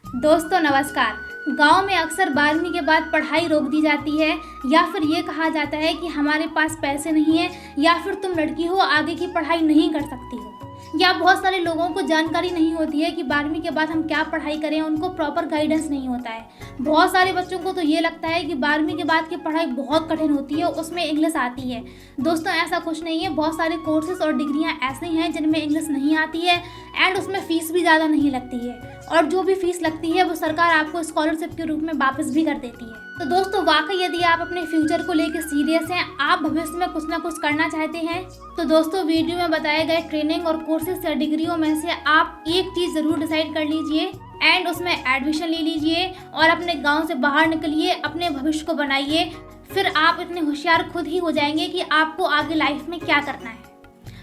दोस्तों नमस्कार। गांव में अक्सर 12वीं के बाद पढ़ाई रोक दी जाती है या फिर ये कहा जाता है कि हमारे पास पैसे नहीं है या फिर तुम लड़की हो आगे की पढ़ाई नहीं कर सकती हो। या बहुत सारे लोगों को जानकारी नहीं होती है कि 12वीं के बाद हम क्या पढ़ाई करें, उनको प्रॉपर गाइडेंस नहीं होता है। बहुत सारे बच्चों को तो ये लगता है कि 12वीं के बाद की पढ़ाई बहुत कठिन होती है, उसमें इंग्लिश आती है। दोस्तों ऐसा कुछ नहीं है। बहुत सारे कोर्सेज और डिग्रियां ऐसी हैं जिनमें इंग्लिश नहीं आती है एंड उसमें फ़ीस भी ज़्यादा नहीं लगती है, और जो भी फीस लगती है वो सरकार आपको स्कॉलरशिप के रूप में वापस भी कर देती है। तो दोस्तों वाकई यदि आप अपने फ्यूचर को लेकर सीरियस हैं, आप भविष्य में कुछ ना कुछ करना चाहते हैं, तो दोस्तों वीडियो में बताए गए ट्रेनिंग और कोर्सेज या डिग्रियों में से आप एक चीज़ ज़रूर डिसाइड कर लीजिए एंड उसमें एडमिशन ले लीजिए और अपने गाँव से बाहर निकलिए, अपने भविष्य को बनाइए। फिर आप इतने होशियार खुद ही हो जाएंगे कि आपको आगे लाइफ में क्या करना है।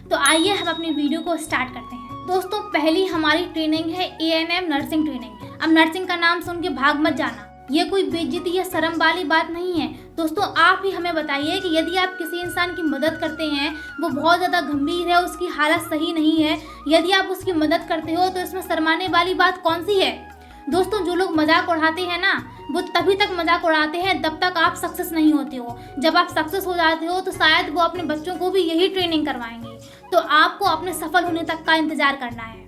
तो आइए हम अपनी वीडियो को स्टार्ट करते हैं। दोस्तों पहली हमारी ट्रेनिंग है ANM नर्सिंग ट्रेनिंग। अब नर्सिंग का नाम सुन के भाग मत जाना, ये कोई बेइज्जती या शर्म वाली बात नहीं है। दोस्तों आप ही हमें बताइए कि यदि आप किसी इंसान की मदद करते हैं, वो बहुत ज़्यादा गंभीर है, उसकी हालत सही नहीं है, यदि आप उसकी मदद करते हो तो इसमें शर्माने वाली बात कौन सी है। दोस्तों जो लोग मजाक उड़ाते हैं ना, वो तभी तक मजाक उड़ाते हैं जब तक आप सक्सेस नहीं होते हो। जब आप सक्सेस हो जाते हो तो शायद वो अपने बच्चों को भी यही ट्रेनिंग करवाएंगे। तो आपको अपने सफल होने तक का इंतजार करना है।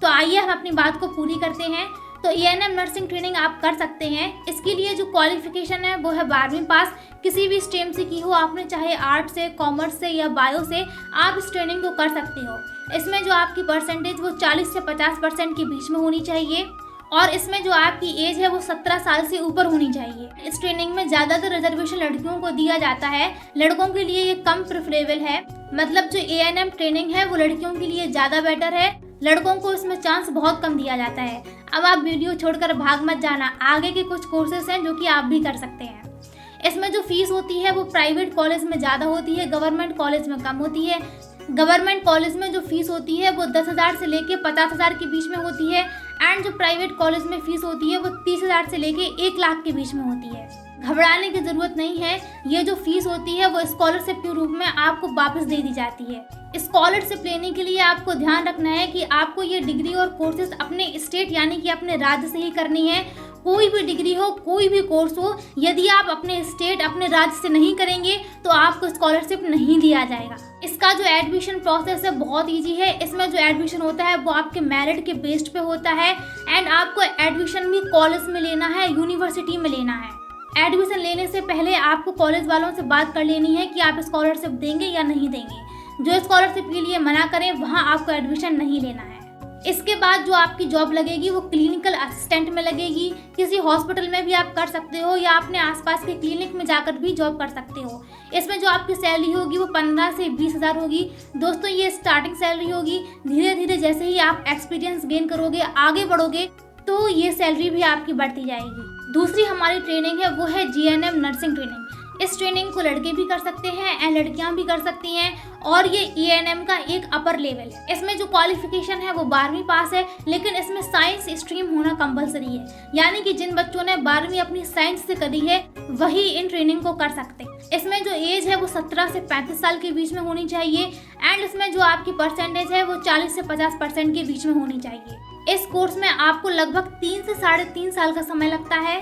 तो आइए हम अपनी बात को पूरी करते हैं। तो ANM नर्सिंग ट्रेनिंग आप कर सकते हैं। इसके लिए जो क्वालिफिकेशन है वो है 12वीं पास, किसी भी स्ट्रीम से की हो आपने, चाहे आर्ट से, कॉमर्स से या बायो से, आप इस ट्रेनिंग को कर सकते हो। इसमें जो आपकी परसेंटेज वो 40 से 50% के बीच में होनी चाहिए और इसमें जो आपकी एज है वो 17 साल से ऊपर होनी चाहिए। इस ट्रेनिंग में ज़्यादातर रिजर्वेशन लड़कियों को दिया जाता है, लड़कों के लिए ये कम प्रेफरेबल है। मतलब जो ANM ट्रेनिंग है वो लड़कियों के लिए ज़्यादा बेटर है, लड़कों को इसमें चांस बहुत कम दिया जाता है। अब आप वीडियो छोड़कर भाग मत जाना, आगे के कुछ कोर्सेज हैं जो कि आप भी कर सकते हैं। इसमें जो फीस होती है वो प्राइवेट कॉलेज में ज़्यादा होती है, गवर्नमेंट कॉलेज में कम होती है। गवर्नमेंट कॉलेज में जो फीस होती है वो 10,000 से लेके 50,000 के बीच में होती है एंड जो प्राइवेट कॉलेज में फीस होती है वो 30,000 से लेके 1 लाख के बीच में होती है। घबराने की ज़रूरत नहीं है, ये जो फीस होती है वो स्कॉलरशिप के रूप में आपको वापस दे दी जाती है। स्कॉलरशिप लेने के लिए आपको ध्यान रखना है कि आपको ये डिग्री और कोर्सेज अपने स्टेट यानी कि अपने राज्य से ही करनी है। कोई भी डिग्री हो, कोई भी कोर्स हो, यदि आप अपने स्टेट, अपने राज्य से नहीं करेंगे तो आपको स्कॉलरशिप नहीं दिया जाएगा। इसका जो एडमिशन प्रोसेस है बहुत इजी है। इसमें जो एडमिशन होता है वो आपके मेरिट के बेस्ड पे होता है एंड आपको एडमिशन भी कॉलेज में लेना है, यूनिवर्सिटी में लेना है। एडमिशन लेने से पहले आपको कॉलेज वालों से बात कर लेनी है कि आप स्कॉलरशिप देंगे या नहीं देंगे। जो स्कॉलरशिप के लिए मना करें वहाँ आपको एडमिशन नहीं लेना है। इसके बाद जो आपकी जॉब लगेगी वो क्लिनिकल असिस्टेंट में लगेगी। किसी हॉस्पिटल में भी आप कर सकते हो या अपने आसपास के क्लिनिक में जाकर भी जॉब कर सकते हो। इसमें जो आपकी सैलरी होगी वो 15 से 20,000 होगी। दोस्तों ये स्टार्टिंग सैलरी होगी, धीरे धीरे जैसे ही आप एक्सपीरियंस गेन करोगे, आगे बढ़ोगे, तो ये सैलरी भी आपकी बढ़ती जाएगी। दूसरी हमारी ट्रेनिंग है वो है GNM नर्सिंग ट्रेनिंग। इस ट्रेनिंग को लड़के भी कर सकते हैं एंड लड़कियां भी कर सकती हैं और ये ANM का एक अपर लेवल है। इसमें जो क्वालिफिकेशन है वो 12वीं पास है, लेकिन इसमें साइंस स्ट्रीम होना कंपलसरी है। यानी कि जिन बच्चों ने 12वीं अपनी साइंस से करी है वही इन ट्रेनिंग को कर सकते हैं। इसमें जो एज है वो 17 से 35 साल के बीच में होनी चाहिए एंड इसमें जो आपकी परसेंटेज है वो 40 से 50% के बीच में होनी चाहिए। इस कोर्स में आपको लगभग 3 से 3.5 साल का समय लगता है।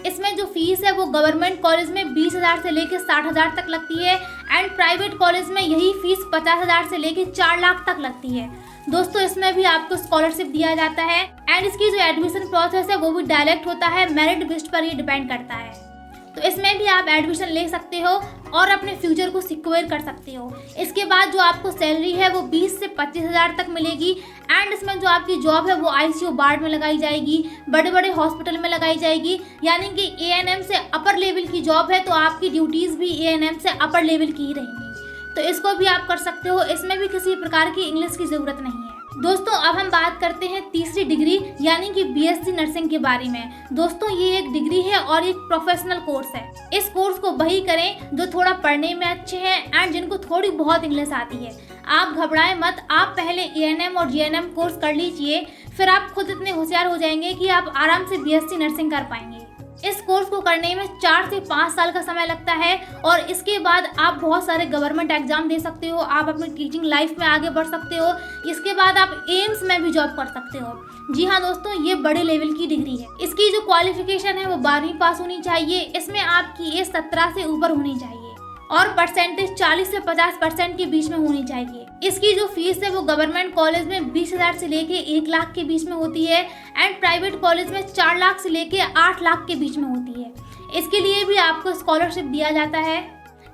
इसमें जो फीस है वो गवर्नमेंट कॉलेज में 20,000 से लेकर 60,000 तक लगती है एंड प्राइवेट कॉलेज में यही फीस 50,000 से लेकर 4 लाख तक लगती है। दोस्तों इसमें भी आपको स्कॉलरशिप दिया जाता है एंड इसकी जो एडमिशन प्रोसेस है वो भी डायरेक्ट होता है, मेरिट बेस्ड पर ही डिपेंड करता है। तो इसमें भी आप एडमिशन ले सकते हो और अपने फ्यूचर को सिक्योर कर सकते हो। इसके बाद जो आपको सैलरी है वो 20 से 25,000 तक मिलेगी एंड इसमें जो आपकी जॉब है वो ICU वार्ड में लगाई जाएगी, बड़े बड़े हॉस्पिटल में लगाई जाएगी। यानी कि ANM से अपर लेवल की जॉब है तो आपकी ड्यूटीज़ भी ANM से अपर लेवल की ही रहेंगी। तो इसको भी आप कर सकते हो, इसमें भी किसी प्रकार की इंग्लिश की ज़रूरत नहीं है। दोस्तों अब हम बात करते हैं तीसरी डिग्री यानी कि BSc नर्सिंग के बारे में। दोस्तों ये एक डिग्री है और एक प्रोफेशनल कोर्स है। इस कोर्स को वही करें जो थोड़ा पढ़ने में अच्छे हैं एंड जिनको थोड़ी बहुत इंग्लिश आती है। आप घबराएं मत, आप पहले ANM और GNM कोर्स कर लीजिए, फिर आप खुद इतने होशियार हो जाएंगे कि आप आराम से BSc नर्सिंग कर पाएंगे। इस कोर्स को करने में 4 से 5 साल का समय लगता है और इसके बाद आप बहुत सारे गवर्नमेंट एग्जाम दे सकते हो, आप अपनी टीचिंग लाइफ में आगे बढ़ सकते हो। इसके बाद आप एम्स में भी जॉब कर सकते हो। जी हाँ दोस्तों, ये बड़े लेवल की डिग्री है। इसकी जो क्वालिफिकेशन है वो 12वीं पास होनी चाहिए। इसमें आपकी एज 17 से ऊपर होनी चाहिए और परसेंटेज 40 से 50% के बीच में होनी चाहिए। इसकी जो फीस है वो गवर्नमेंट कॉलेज में 20,000 से लेके 1 लाख के बीच में होती है एंड प्राइवेट कॉलेज में 4 लाख से लेके 8 लाख के बीच में होती है। इसके लिए भी आपको स्कॉलरशिप दिया जाता है।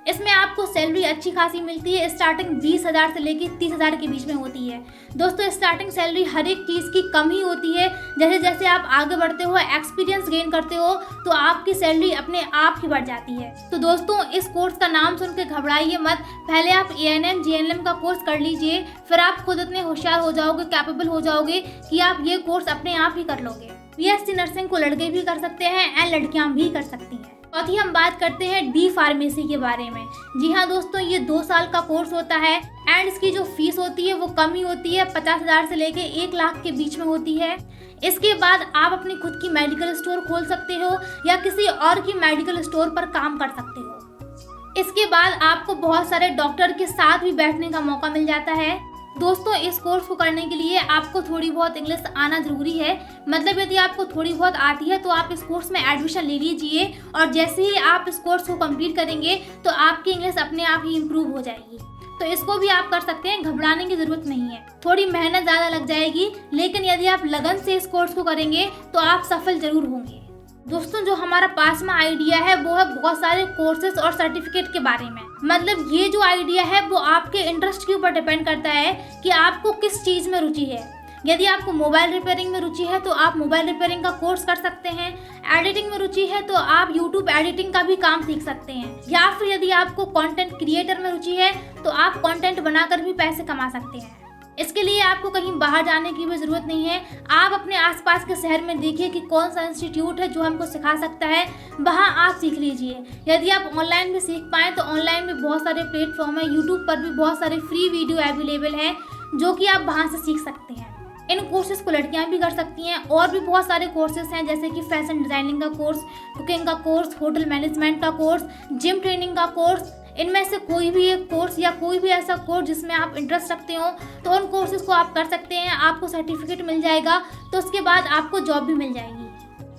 इसमें आपको सैलरी अच्छी खासी मिलती है। स्टार्टिंग 20,000 से लेके 30,000 के बीच में होती है। दोस्तों, स्टार्टिंग सैलरी हर एक चीज़ की कम ही होती है। जैसे जैसे आप आगे बढ़ते हो, एक्सपीरियंस गेन करते हो, तो आपकी सैलरी अपने आप ही बढ़ जाती है। तो दोस्तों, इस कोर्स का नाम सुन के घबराइए मत। पहले आप ANM GNM का कोर्स कर लीजिए, फिर आप खुद इतने होशियार हो जाओगे, कैपेबल हो जाओगे कि आप ये कोर्स अपने आप ही कर लोगे। BSc नर्सिंग को लड़के भी कर सकते हैं एंड लड़कियां भी कर सकती हैं। चौथी हम बात करते हैं D फार्मेसी के बारे में। जी हाँ दोस्तों, ये 2 साल का कोर्स होता है एंड इसकी जो फीस होती है वो कम ही होती है। 50,000 से लेके 1 लाख के बीच में होती है। इसके बाद आप अपनी खुद की मेडिकल स्टोर खोल सकते हो या किसी और की मेडिकल स्टोर पर काम कर सकते हो। इसके बाद आपको बहुत सारे डॉक्टर के साथ भी बैठने का मौका मिल जाता है। दोस्तों, इस कोर्स को करने के लिए आपको थोड़ी बहुत इंग्लिश आना जरूरी है। मतलब यदि आपको थोड़ी बहुत आती है तो आप इस कोर्स में एडमिशन ले लीजिए और जैसे ही आप इस कोर्स को कंप्लीट करेंगे तो आपकी इंग्लिश अपने आप ही इम्प्रूव हो जाएगी। तो इसको भी आप कर सकते हैं, घबराने की जरूरत नहीं है। थोड़ी मेहनत ज़्यादा लग जाएगी, लेकिन यदि आप लगन से इस कोर्स को करेंगे तो आप सफल जरूर होंगे। दोस्तों, जो हमारा पास में आइडिया है वो है बहुत सारे कोर्सेज और सर्टिफिकेट के बारे में। मतलब ये जो आइडिया है वो आपके इंटरेस्ट के ऊपर डिपेंड करता है कि आपको किस चीज़ में रुचि है। यदि आपको मोबाइल रिपेयरिंग में रुचि है तो आप मोबाइल रिपेयरिंग का कोर्स कर सकते हैं। एडिटिंग में रुचि है तो आप यूट्यूब एडिटिंग का भी काम सीख सकते हैं। या फिर यदि आपको कंटेंट क्रिएटर में रुचि है तो आप कंटेंट बनाकर भी पैसे कमा सकते हैं। इसके लिए आपको कहीं बाहर जाने की भी ज़रूरत नहीं है। आप अपने आसपास के शहर में देखिए कि कौन सा इंस्टीट्यूट है जो हमको सिखा सकता है, वहाँ आप सीख लीजिए। यदि आप ऑनलाइन भी सीख पाएँ तो ऑनलाइन भी बहुत सारे प्लेटफॉर्म है। यूट्यूब पर भी बहुत सारे फ्री वीडियो अवेलेबल हैं जो कि आप वहाँ से सीख सकते हैं। इन कोर्सेज को लड़कियां भी कर सकती हैं। और भी बहुत सारे कोर्सेज हैं जैसे कि फैशन डिज़ाइनिंग का कोर्स, कुकिंग का कोर्स, होटल मैनेजमेंट का कोर्स, जिम ट्रेनिंग का कोर्स। इनमें से कोई भी एक कोर्स या कोई भी ऐसा कोर्स जिसमें आप इंटरेस्ट रखते हो तो उन कोर्सेज को आप कर सकते हैं। आपको सर्टिफिकेट मिल जाएगा तो उसके बाद आपको जॉब भी मिल जाएगी।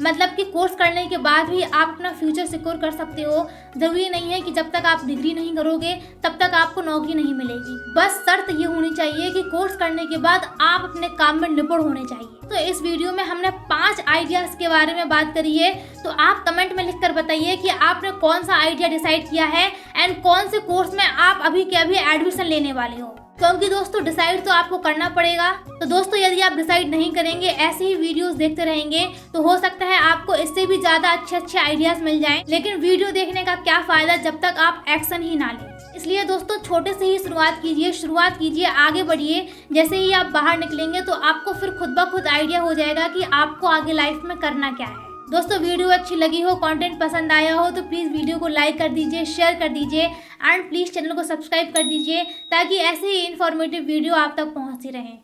मतलब कि कोर्स करने के बाद भी आप अपना फ्यूचर सिक्योर कर सकते हो। ज़रूरी नहीं है कि जब तक आप डिग्री नहीं करोगे तब तक आपको नौकरी नहीं मिलेगी। बस शर्त ये होनी चाहिए कि कोर्स करने के बाद आप अपने काम में निपुण होने चाहिए। तो इस वीडियो में हमने 5 आइडियाज़ के बारे में बात करी है। तो आप कमेंट में लिखकर बताइए कि आपने कौन सा आइडिया डिसाइड किया है एंड कौन से कोर्स में आप अभी के अभी एडमिशन लेने वाले हो। क्योंकि दोस्तों डिसाइड तो आपको करना पड़ेगा। तो दोस्तों, यदि आप डिसाइड नहीं करेंगे, ऐसे ही वीडियोस देखते रहेंगे तो हो सकता है आपको इससे भी ज़्यादा अच्छे आइडियाज़ मिल जाएं। लेकिन वीडियो देखने का क्या फ़ायदा जब तक आप एक्शन ही ना लें। इसलिए दोस्तों, छोटे से ही शुरुआत कीजिए, आगे बढ़िए। जैसे ही आप बाहर निकलेंगे तो आपको फिर खुद ब खुद आइडिया हो जाएगा कि आपको आगे लाइफ में करना क्या है। दोस्तों, वीडियो अच्छी लगी हो, कंटेंट पसंद आया हो तो प्लीज़ वीडियो को लाइक कर दीजिए, शेयर कर दीजिए एंड प्लीज़ चैनल को सब्सक्राइब कर दीजिए ताकि ऐसे ही इन्फॉर्मेटिव वीडियो आप तक पहुंचती रहें।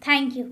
Thank you.